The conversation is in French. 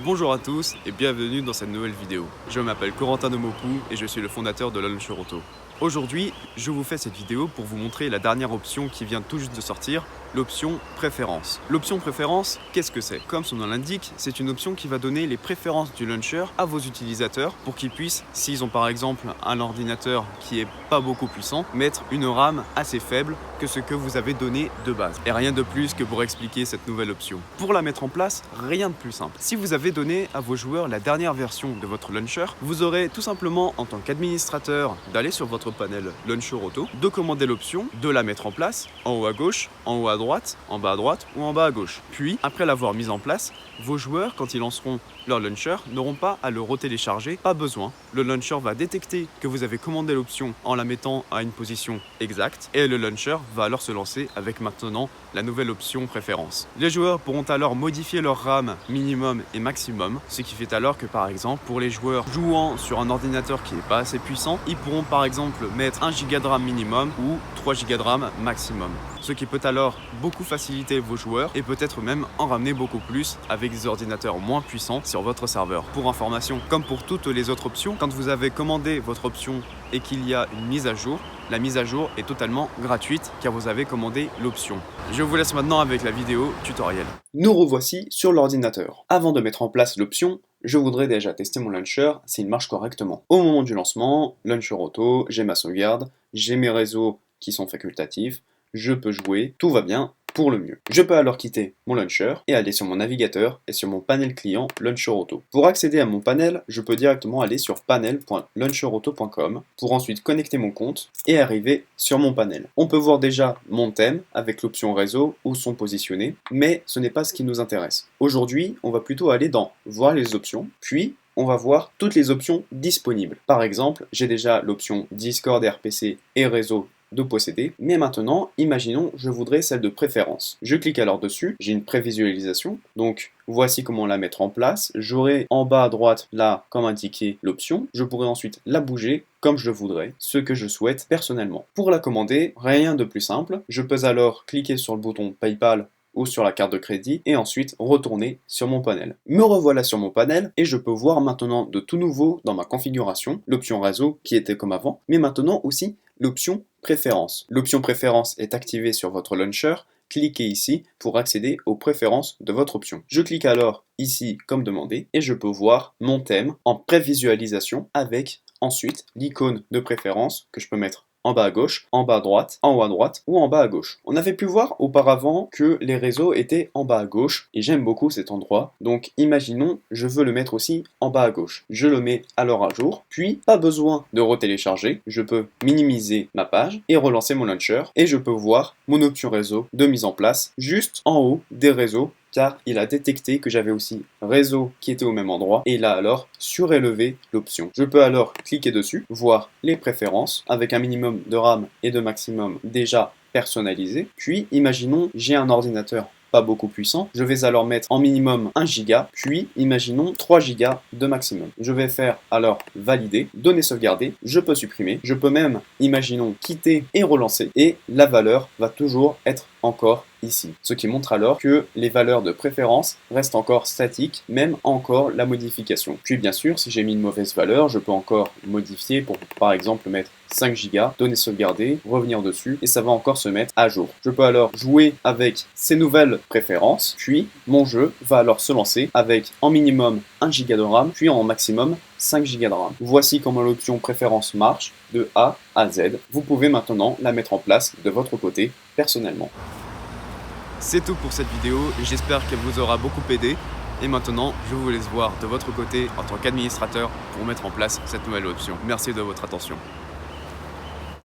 Bonjour à tous et bienvenue dans cette nouvelle vidéo. Je m'appelle Corentin Demopou et je suis le fondateur de Launcher Auto. Aujourd'hui, je vous fais cette vidéo pour vous montrer la dernière option qui vient tout juste de sortir, l'option préférence. L'option préférence, qu'est-ce que c'est? Comme son nom l'indique, c'est une option qui va donner les préférences du launcher à vos utilisateurs pour qu'ils puissent, s'ils ont par exemple un ordinateur qui est pas beaucoup puissant, mettre une RAM assez faible que ce que vous avez donné de base. Et rien de plus que pour expliquer cette nouvelle option. Pour la mettre en place, rien de plus simple. Si vous avez donné à vos joueurs la dernière version de votre launcher, vous aurez tout simplement en tant qu'administrateur d'aller sur votre panel Launcher Auto, de commander l'option, de la mettre en place, en haut à gauche, en haut à droite, en bas à droite ou en bas à gauche. Puis, après l'avoir mise en place, vos joueurs, quand ils lanceront leur launcher, n'auront pas à le retélécharger, pas besoin. Le launcher va détecter que vous avez commandé l'option en la mettant à une position exacte et le launcher va alors se lancer avec maintenant la nouvelle option préférence. Les joueurs pourront alors modifier leur RAM minimum et maximum, ce qui fait alors que par exemple pour les joueurs jouant sur un ordinateur qui n'est pas assez puissant, ils pourront par exemple mettre 1 Go de RAM minimum ou 3 Go de RAM maximum. Ce qui peut alors beaucoup faciliter vos joueurs et peut-être même en ramener beaucoup plus avec des ordinateurs moins puissants sur votre serveur. Pour information, comme pour toutes les autres options, quand vous avez commandé votre option et qu'il y a une mise à jour, la mise à jour est totalement gratuite car vous avez commandé l'option. Je vous laisse maintenant avec la vidéo tutoriel. Nous revoici sur l'ordinateur. Avant de mettre en place l'option, je voudrais déjà tester mon launcher s'il marche correctement. Au moment du lancement, Launcher Auto, j'ai ma sauvegarde, j'ai mes réseaux qui sont facultatifs, je peux jouer, tout va bien pour le mieux. Je peux alors quitter mon launcher et aller sur mon navigateur et sur mon panel client Launcher Auto. Pour accéder à mon panel, je peux directement aller sur panel.launcherauto.com pour ensuite connecter mon compte et arriver sur mon panel. On peut voir déjà mon thème avec l'option réseau où sont positionnés, mais ce n'est pas ce qui nous intéresse. Aujourd'hui, on va plutôt aller dans voir les options, puis on va voir toutes les options disponibles. Par exemple, j'ai déjà l'option Discord, RPC et réseau de posséder, mais maintenant, imaginons, je voudrais celle de préférence. Je clique alors dessus, j'ai une prévisualisation, donc voici comment la mettre en place. J'aurai en bas à droite, là, comme indiqué, l'option. Je pourrai ensuite la bouger comme je le voudrais, ce que je souhaite personnellement. Pour la commander, rien de plus simple. Je peux alors cliquer sur le bouton PayPal ou sur la carte de crédit et ensuite retourner sur mon panel. Me revoilà sur mon panel et je peux voir maintenant de tout nouveau dans ma configuration l'option réseau qui était comme avant, mais maintenant aussi l'option préférence. L'option préférence est activée sur votre launcher. Cliquez ici pour accéder aux préférences de votre option. Je clique alors ici comme demandé et je peux voir mon thème en prévisualisation avec ensuite l'icône de préférence que je peux mettre en bas à gauche, en bas à droite, en haut à droite ou en bas à gauche. On avait pu voir auparavant que les réseaux étaient en bas à gauche et j'aime beaucoup cet endroit. Donc imaginons, je veux le mettre aussi en bas à gauche. Je le mets alors à jour, puis pas besoin de retélécharger. Je peux minimiser ma page et relancer mon launcher et je peux voir mon option réseau de mise en place juste en haut des réseaux car il a détecté que j'avais aussi réseau qui était au même endroit et il a alors surélevé l'option. Je peux alors cliquer dessus, voir les préférences avec un minimum de RAM et de maximum déjà personnalisé. Puis imaginons j'ai un ordinateur pas beaucoup puissant, je vais alors mettre en minimum 1 Go, puis imaginons 3 Go de maximum. Je vais faire alors valider, données sauvegardées, je peux supprimer, je peux même, imaginons, quitter et relancer, et la valeur va toujours être encore ici. Ce qui montre alors que les valeurs de préférence restent encore statiques, même encore la modification. Puis bien sûr, si j'ai mis une mauvaise valeur, je peux encore modifier pour par exemple mettre 5 Go, données sauvegardées, revenir dessus, et ça va encore se mettre à jour. Je peux alors jouer avec ces nouvelles préférences, puis mon jeu va alors se lancer avec en minimum 1 Go de RAM, puis en maximum 5 Go de RAM. Voici comment l'option préférence marche de A à Z. Vous pouvez maintenant la mettre en place de votre côté personnellement. C'est tout pour cette vidéo, j'espère qu'elle vous aura beaucoup aidé. Et maintenant, je vous laisse voir de votre côté en tant qu'administrateur pour mettre en place cette nouvelle option. Merci de votre attention.